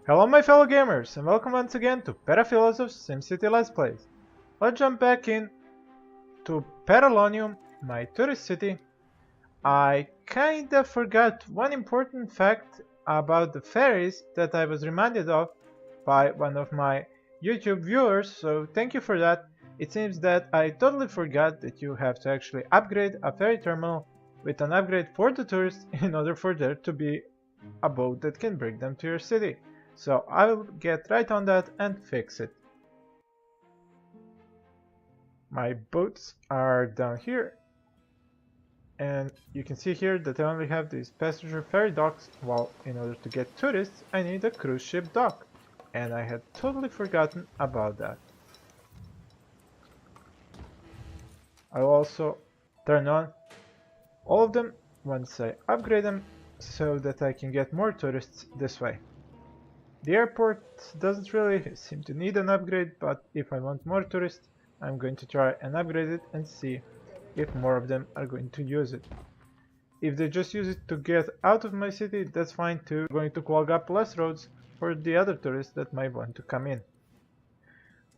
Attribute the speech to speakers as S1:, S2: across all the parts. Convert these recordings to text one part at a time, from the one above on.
S1: Hello my fellow gamers and welcome once again to Perafilozof's SimCity Let's Plays. Let's jump back in to Peralonium, my tourist city. I kinda forgot one important fact about the fairies that I was reminded of by one of my YouTube viewers, so thank you for that. It seems that I totally forgot that you have to actually upgrade a ferry terminal with an upgrade for the tourists in order for there to be a boat that can bring them to your city. So I will get right on that and fix it. My boats are down here, and you can see here that I only have these passenger ferry docks, while in order to get tourists I need a cruise ship dock, and I had totally forgotten about that. I will also turn on all of them once I upgrade them so that I can get more tourists this way. The airport doesn't really seem to need an upgrade, but if I want more tourists, I'm going to try and upgrade it and see if more of them are going to use it. If they just use it to get out of my city, that's fine too. I'm going to clog up less roads for the other tourists that might want to come in.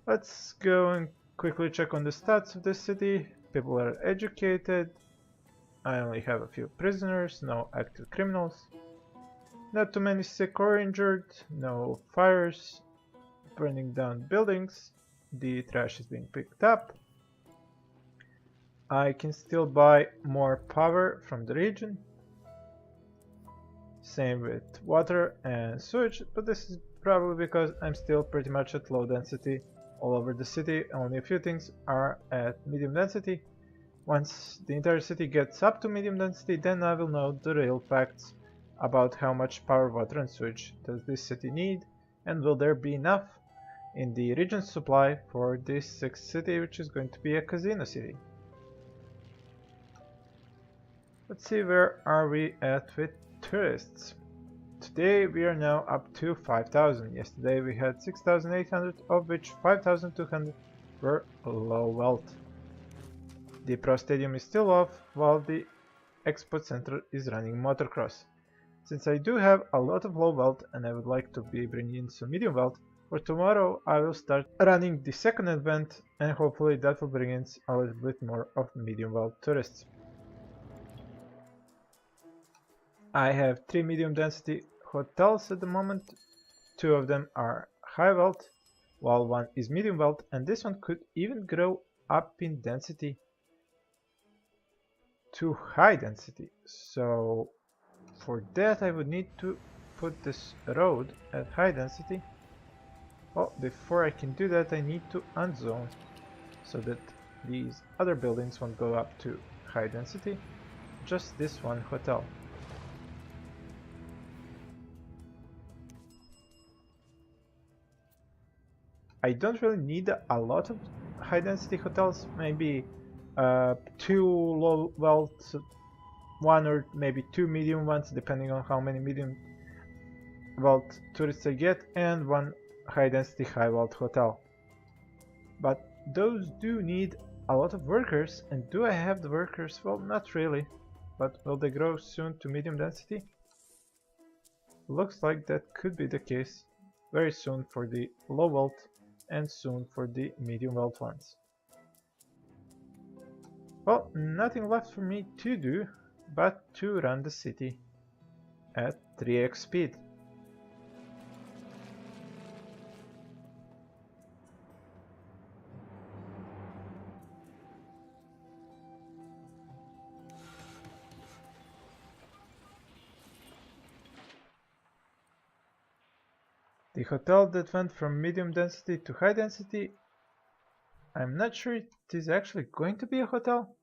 S1: Let's go and quickly check on the stats of this city. People are educated. I only have a few prisoners, no active criminals. Not too many sick or injured, no fires, burning down buildings, the trash is being picked up. I can still buy more power from the region. Same with water and sewage, but this is probably because I'm still pretty much at low density all over the city. Only a few things are at medium density. Once the entire city gets up to medium density, then I will know the real facts about how much power, water and sewage does this city need, and will there be enough in the region's supply for this sixth city, which is going to be a casino city. Let's see, where are we at with tourists. Today we are now up to 5,000. Yesterday we had 6,800, of which 5,200 were low wealth. The Pro Stadium is still off, while the Expo Center is running motocross. Since I do have a lot of low wealth and I would like to be bringing in some medium wealth, for tomorrow I will start running the second event, and hopefully that will bring in a little bit more of medium wealth tourists. I have 3 medium density hotels at the moment. 2 of them are high wealth, while 1 is medium wealth, and this one could even grow up in density to high density. So for that I would need to put this road at high density. Well, before I can do that I need to unzone so that these other buildings won't go up to high density, just this one hotel. I don't really need a lot of high density hotels, maybe 2 low wealth, 1 or maybe 2 medium ones, depending on how many medium wealth tourists I get, and 1 high density high wealth hotel. But those do need a lot of workers, and do I have the workers? Well, not really, but will they grow soon to medium density? Looks like that could be the case very soon for the low wealth and soon for the medium wealth ones. Well, nothing left for me to do but to run the city at 3x speed. The hotel that went from medium density to high density, I'm not sure it is actually going to be a hotel.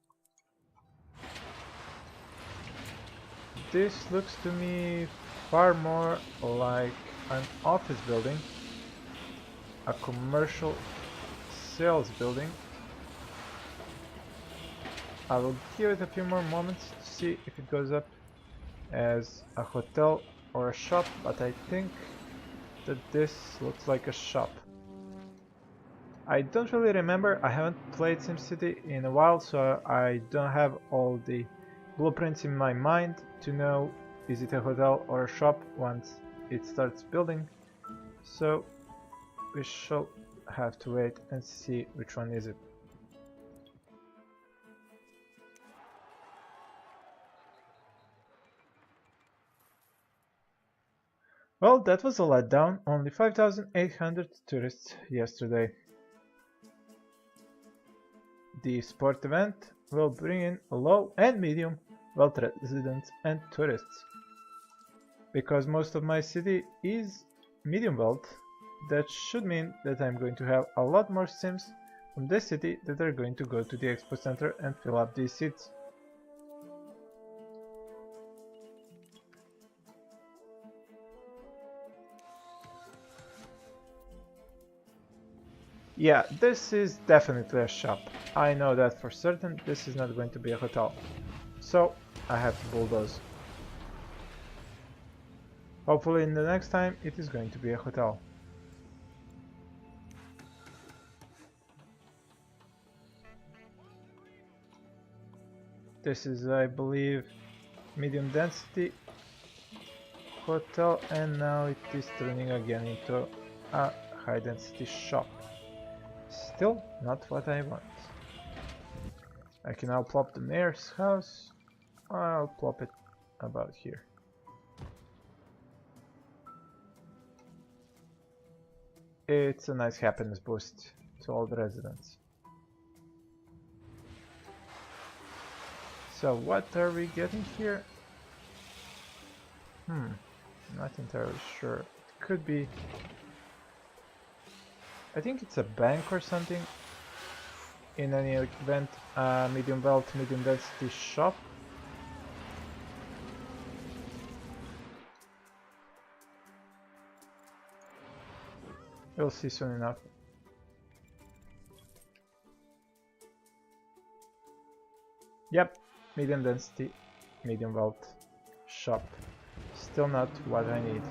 S1: This looks to me far more like an office building, a commercial sales building. I will give it a few more moments to see if it goes up as a hotel or a shop, but I think that this looks like a shop. I don't really remember, I haven't played SimCity in a while, so I don't have all the blueprints in my mind to know is it a hotel or a shop once it starts building. so we shall have to wait and see which one is it. Well, that was a letdown. Only 5,800 tourists yesterday. The sport event will bring in low and medium wealth residents and tourists. Because most of my city is medium wealth, that should mean that I'm going to have a lot more Sims from this city that are going to go to the expo center and fill up these seats. Yeah, this is definitely a shop. I know that for certain. This is not going to be a hotel. So I have to bulldoze. Hopefully in the next time it is going to be a hotel. This is, I believe, medium density hotel, and now it is turning again into a high density shop. Still not what I want. I can now plop the mayor's house. I'll plop it about here. It's a nice happiness boost to all the residents. So what are we getting here? Not entirely sure. It could be... I think it's a bank or something. In any event, medium wealth, medium density shop. We'll see soon enough. Yep, medium density, medium wealth shop. Still not what I need.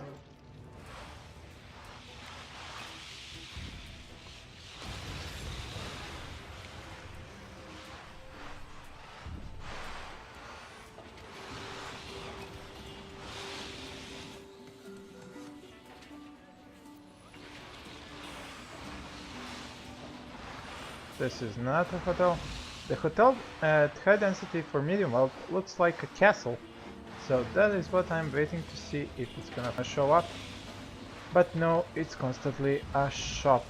S1: This is not a hotel. The hotel at high density for medium wealth looks like a castle, so that is what I'm waiting to see if it's gonna show up. But no, it's constantly a shop.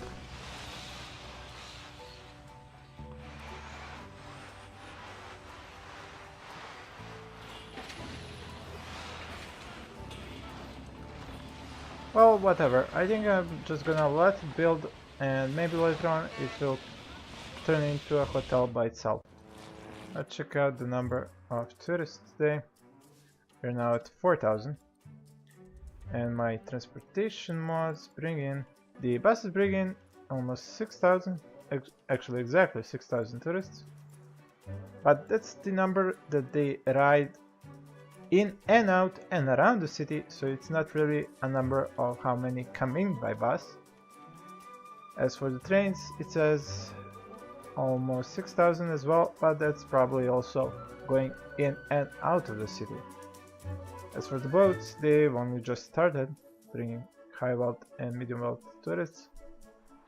S1: Well, whatever. I think I'm just gonna let it build, and maybe later on it will turn into a hotel by itself. Let's check out the number of tourists today. We're now at 4,000. And my transportation mods bring in... The buses bring in almost 6,000. Actually exactly 6,000 tourists. But that's the number that they ride in and out and around the city, so it's not really a number of how many come in by bus. As for the trains, it says almost 6,000 as well, but that's probably also going in and out of the city. As for the boats, they've only just started bringing high wealth and medium wealth tourists,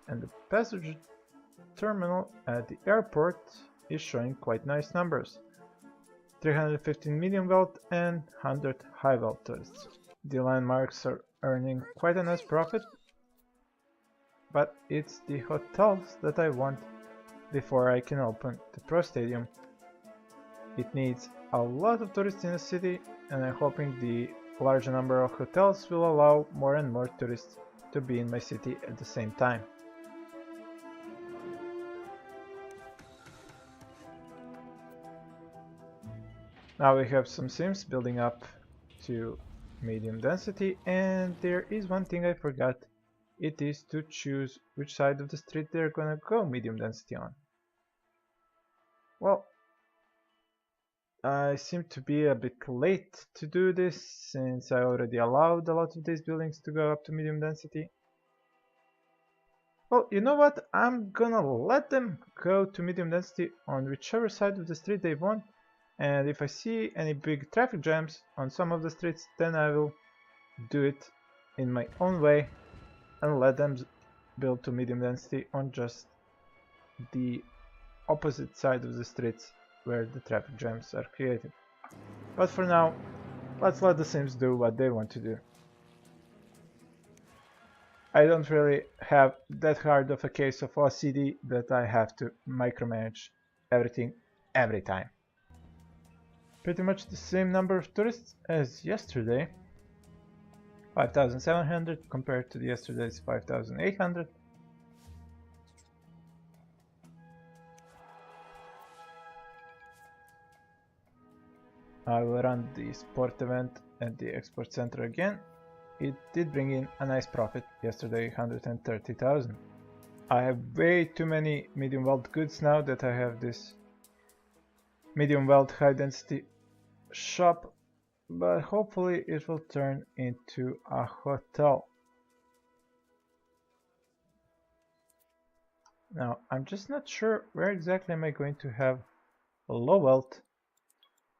S1: and the passenger terminal at the airport is showing quite nice numbers. 315 medium wealth and 100 high wealth tourists. The landmarks are earning quite a nice profit, but it's the hotels that I want before I can open the Pro Stadium. It needs a lot of tourists in the city, and I'm hoping the large number of hotels will allow more and more tourists to be in my city at the same time. Now we have some Sims building up to medium density, and there is one thing I forgot. It is to choose which side of the street they're gonna go medium density on. Well, I seem to be a bit late to do this, since I already allowed a lot of these buildings to go up to medium density. Well, you know what? I'm gonna let them go to medium density on whichever side of the street they want, and if I see any big traffic jams on some of the streets, then I will do it in my own way and let them build to medium density on just the opposite side of the streets where the traffic jams are created. But for now, let's let the Sims do what they want to do. I don't really have that hard of a case of OCD that I have to micromanage everything every time. Pretty much the same number of tourists as yesterday. 5,700 compared to yesterday's 5,800. I will run the sport event at the export center again. It did bring in a nice profit yesterday, 130,000. I have way too many medium wealth goods now that I have this medium wealth high density shop, but hopefully it will turn into a hotel. Now I'm just not sure where exactly am I going to have low wealth,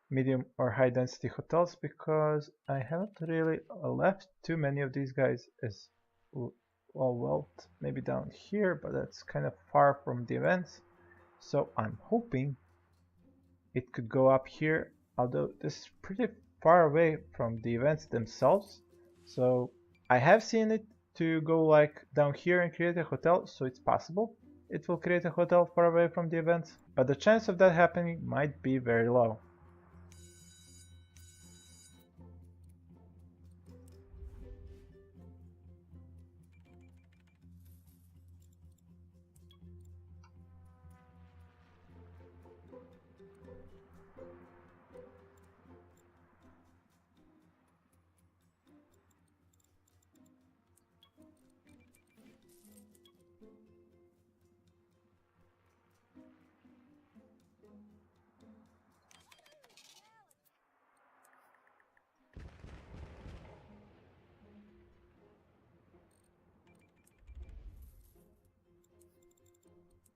S1: medium or high density hotels, because I haven't really left too many of these guys as low wealth. Maybe down here, but that's kind of far from the events, so I'm hoping it could go up here, although this is pretty far away from the events themselves. So I have seen it to go like down here and create a hotel, so it's possible it will create a hotel far away from the events, but the chance of that happening might be very low.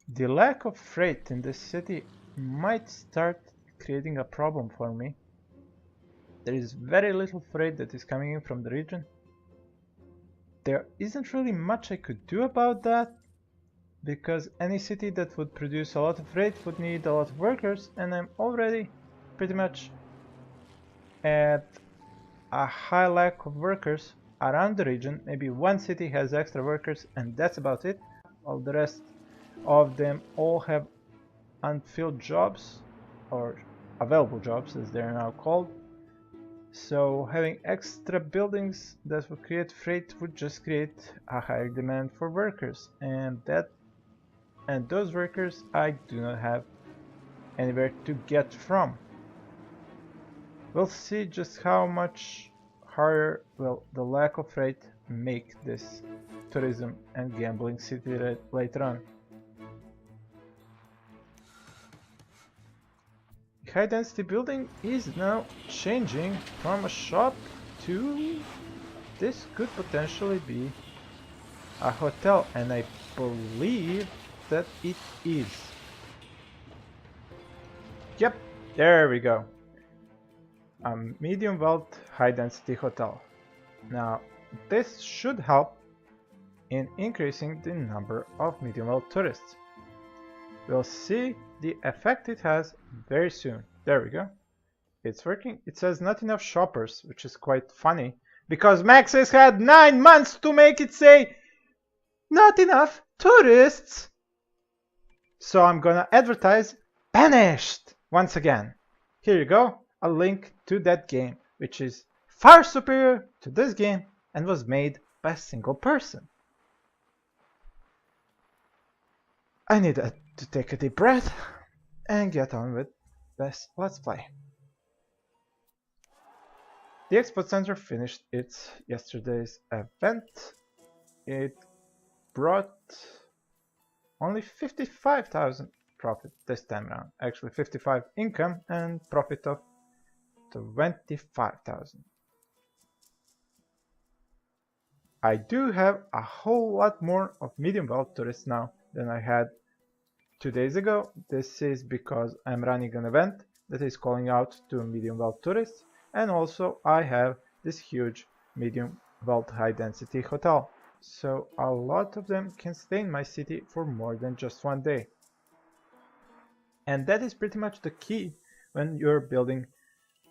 S1: The lack of freight in this city might start creating a problem for me. There is very little freight that is coming in from the region. There isn't really much I could do about that, because any city that would produce a lot of freight would need a lot of workers, and I'm already pretty much at a high lack of workers around the region. Maybe one city has extra workers and that's about it. All the rest of them all have unfilled jobs, or available jobs as they are now called. So having extra buildings that would create freight would just create a higher demand for workers, and those workers I do not have anywhere to get from. We'll see just how much harder will the lack of freight make this tourism and gambling city later on. The high density building is now changing from a shop to this could potentially be a hotel, and I believe that it is. Yep, there we go. A medium wealth high density hotel. Now this should help in increasing the number of medium wealth tourists. We'll see the effect it has very soon. There we go. It's working. It says not enough shoppers, which is quite funny because Max has had 9 months to make it say not enough tourists. So I'm gonna advertise banished once again. Here you go, a link to that game, which is far superior to this game and was made by a single person. I need to take a deep breath and get on with this Let's Play. The Expo Center finished its yesterday's event. It brought only 55,000 profit this time around. Actually 55 income and profit of 25,000. I do have a whole lot more of medium wealth tourists now than I had 2 days ago. This is because I'm running an event that is calling out to medium wealth tourists, and also I have this huge medium wealth high density hotel. so a lot of them can stay in my city for more than just one day. And that is pretty much the key when you're building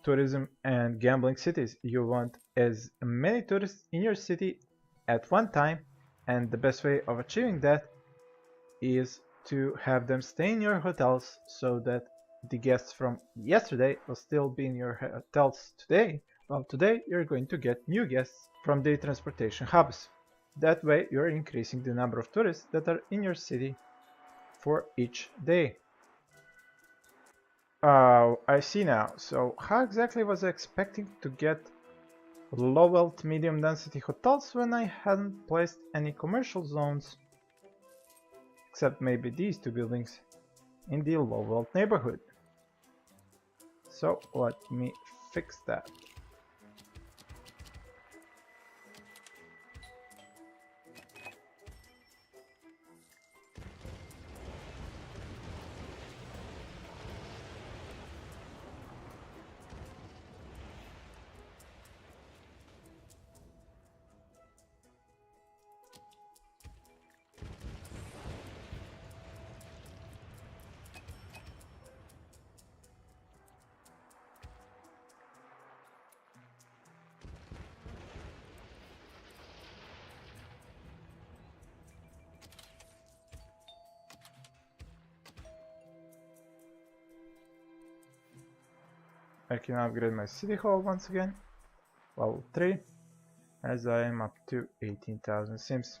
S1: tourism and gambling cities. You want as many tourists in your city at one time, and the best way of achieving that is to have them stay in your hotels so that the guests from yesterday will still be in your hotels today. Well, today you're going to get new guests from the transportation hubs. That way you're increasing the number of tourists that are in your city for each day. Oh, I see now. So how exactly was I expecting to get low-wealth medium density hotels when I hadn't placed any commercial zones, except maybe these two buildings, in the low-wealth neighborhood? So let me fix that. I can upgrade my city hall once again, level 3, as I am up to 18,000 sims.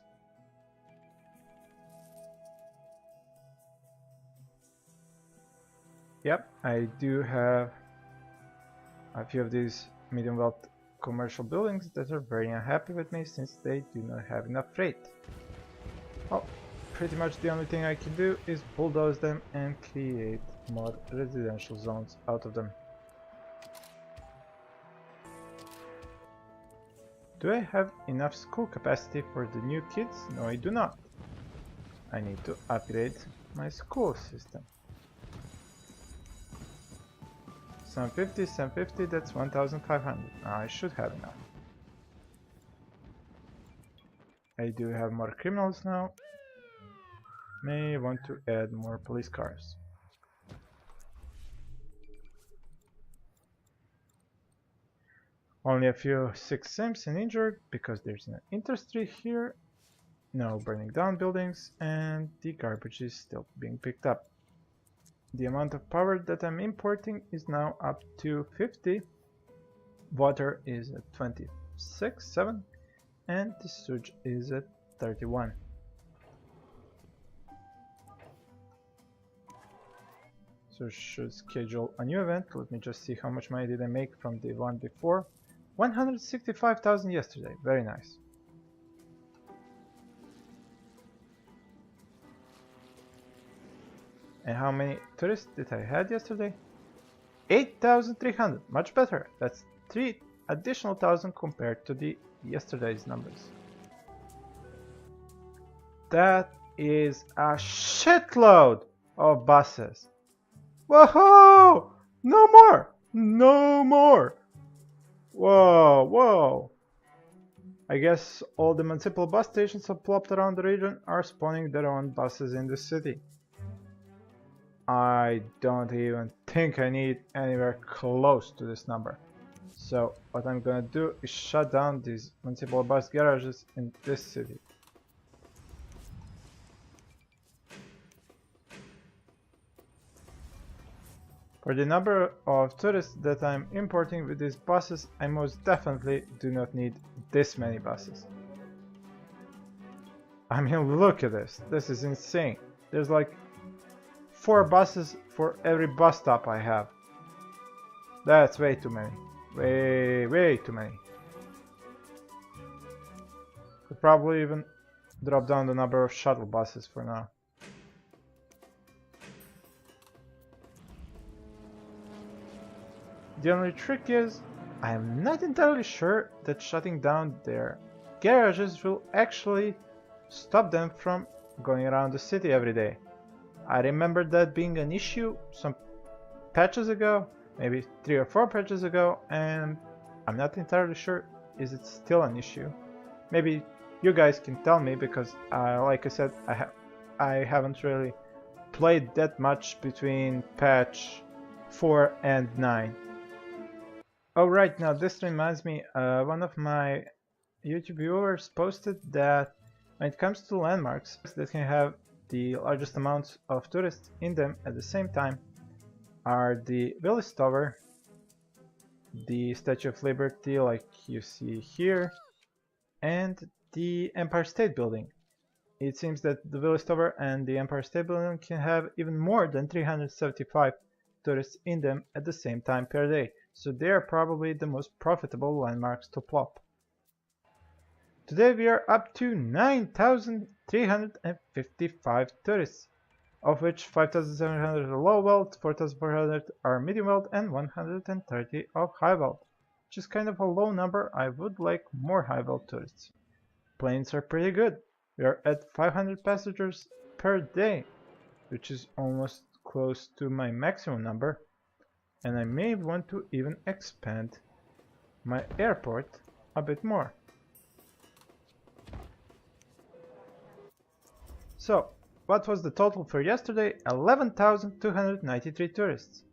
S1: Yep, I do have a few of these medium wealth commercial buildings that are very unhappy with me since they do not have enough freight. Well, pretty much the only thing I can do is bulldoze them and create more residential zones out of them. Do I have enough school capacity for the new kids? No, I do not. I need to upgrade my school system. 750, that's 1,500. I should have enough. I do have more criminals now. May want to add more police cars. Only a few sick sims and injured because there's an industry here. No burning down buildings, and the garbage is still being picked up. The amount of power that I'm importing is now up to 50. Water is at 26, 7, and the sewage is at 31. So should schedule a new event. Let me just see how much money did I make from the one before. 165,000 yesterday. Very nice. And how many tourists did I had yesterday? 8,300. Much better. That's 3 additional thousand compared to the yesterday's numbers. That is a shitload of buses. Whoa! No more! No more! Whoa, whoa! I guess all the municipal bus stations have plopped around the region are spawning their own buses in the city. I don't even think I need anywhere close to this number. So what I'm gonna do is shut down these municipal bus garages in this city. For the number of tourists that I'm importing with these buses, I most definitely do not need this many buses. I mean, look at this. This is insane. There's like 4 buses for every bus stop I have. That's way too many. Way too many. Could probably even drop down the number of shuttle buses for now. The only trick is, I am not entirely sure that shutting down their garages will actually stop them from going around the city every day. I remember that being an issue some patches ago, maybe 3 or 4 patches ago, and I'm not entirely sure is it still an issue. Maybe you guys can tell me, because like I said, I haven't really played that much between patch 4 and 9. Oh right, now this reminds me, one of my YouTube viewers posted that when it comes to landmarks that can have the largest amounts of tourists in them at the same time are the Village Tower, the Statue of Liberty like you see here, and the Empire State Building. It seems that the Village Tower and the Empire State Building can have even more than 375 tourists in them at the same time per day, so they are probably the most profitable landmarks to plop. Today we are up to 9,355 tourists, of which 5,700 are low wealth, 4,400 are medium wealth, and 130 of high wealth, which is kind of a low number. I would like more high wealth tourists. Planes are pretty good. We are at 500 passengers per day, which is almost close to my maximum number, and I may want to even expand my airport a bit more. So, what was the total for yesterday? 11,293 tourists.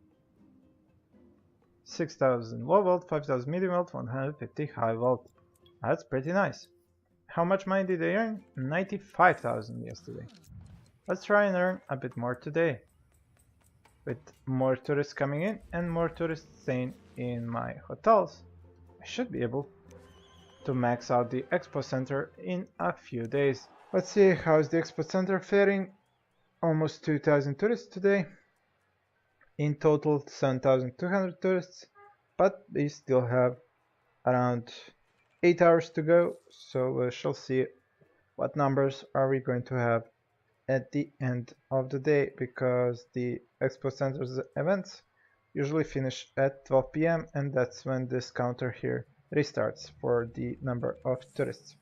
S1: 6,000 low wealth, 5,000 medium wealth, 150 high wealth. That's pretty nice. How much money did I earn? 95,000 yesterday. Let's try and earn a bit more today. With more tourists coming in and more tourists staying in my hotels, I should be able to max out the Expo Center in a few days. Let's see how's the Expo Center faring. Almost 2,000 tourists today. In total 7,200 tourists, but we still have around 8 hours to go, so we shall see what numbers are we going to have at the end of the day, because the Expo Center's events usually finish at 12 p.m. and that's when this counter here restarts for the number of tourists.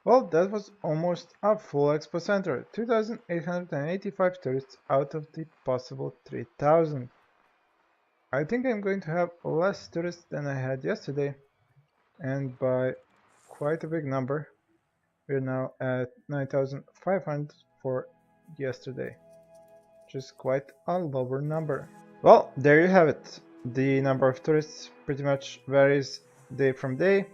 S1: Well, that was almost a full Expo Center, 2,885 tourists out of the possible 3,000. I think I'm going to have less tourists than I had yesterday, and by quite a big number. We're now at 9,500 for yesterday, which is quite a lower number. Well, there you have it. The number of tourists pretty much varies day from day.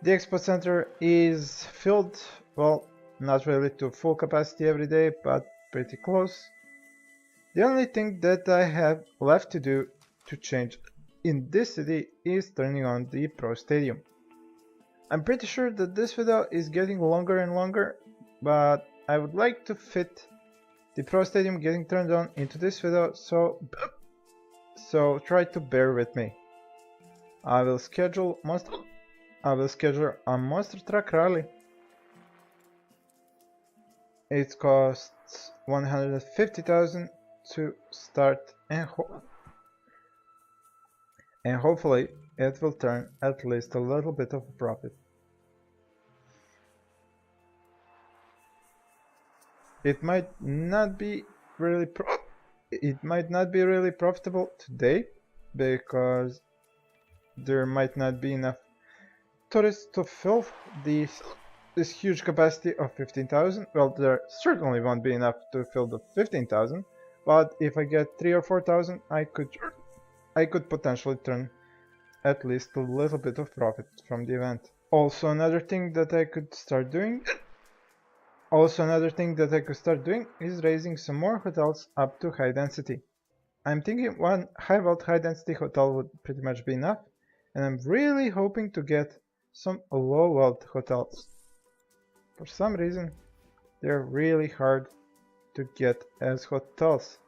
S1: The Expo Center is filled, well, not really to full capacity every day, but pretty close. The only thing that I have left to do to change in this city is turning on the Pro Stadium. I'm pretty sure that this video is getting longer and longer, but I would like to fit the Pro Stadium getting turned on into this video, so try to bear with me. I will schedule a monster truck rally. It costs 150,000 to start, and hopefully it will turn at least a little bit of a profit. It might not be really profitable today, because there might not be enough tourists to fill this huge capacity of 15,000. Well, there certainly won't be enough to fill the 15,000, but if I get 3 or 4,000, I could potentially turn at least a little bit of profit from the event. Also, another thing that I could start doing is raising some more hotels up to high density. I'm thinking one high density hotel would pretty much be enough, and I'm really hoping to get some low wealth hotels. For some reason, they're really hard to get as hotels.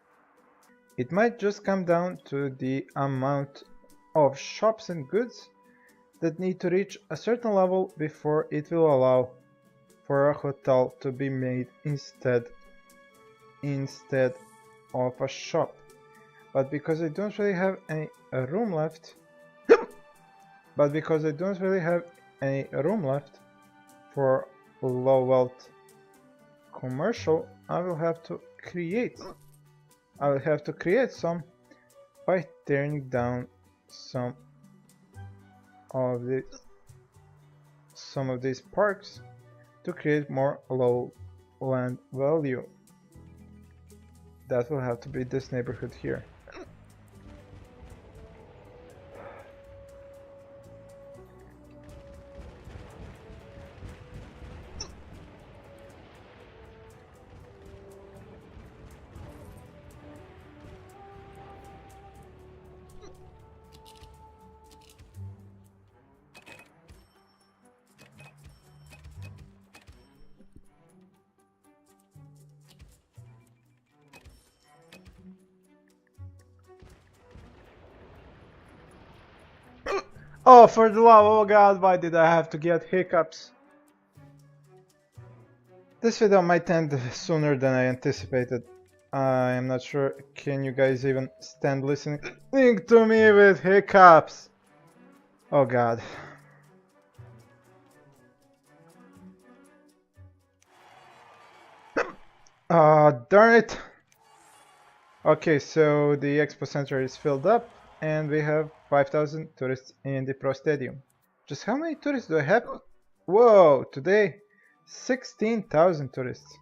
S1: It might just come down to the amount of shops and goods that need to reach a certain level before it will allow for a hotel to be made instead of a shop. But because I don't really have any room left, but because I don't really have any room left for low wealth commercial, I will have to create some by tearing down some of these parks to create more low land value. That will have to be this neighborhood here. Oh, for the love of God, why did I have to get hiccups? This video might end sooner than I anticipated. I am not sure. Can you guys even stand listening to me with hiccups? Oh God. Darn it. Okay, so the expo center is filled up and we have 5,000 tourists in the Pro Stadium. Just how many tourists do I have? Whoa, today 16,000 tourists.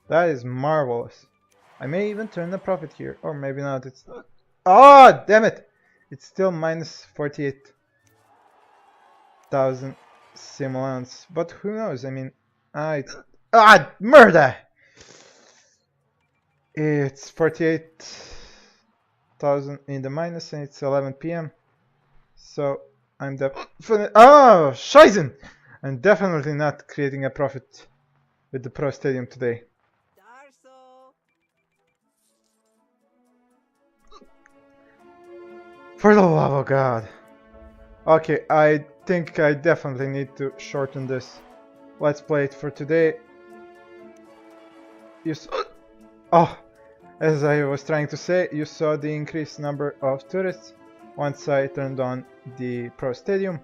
S1: That is marvelous. I may even turn a profit here, or maybe not. It's oh, damn it! It's still minus 48,000 simoleons, but who knows? I mean, murder! It's 48,000 in the minus, and it's 11 p.m. So I'm definitely Scheißen! I'm definitely not creating a profit with the Pro Stadium today. For the love of God. Okay, I think I definitely need to shorten this Let's Play it for today. As I was trying to say, you saw the increased number of tourists once I turned on the Pro Stadium,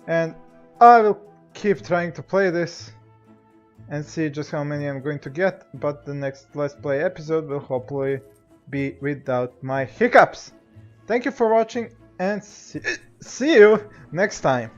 S1: and I will keep trying to play this and see just how many I'm going to get, but the next Let's Play episode will hopefully be without my hiccups. Thank you for watching, and see you next time.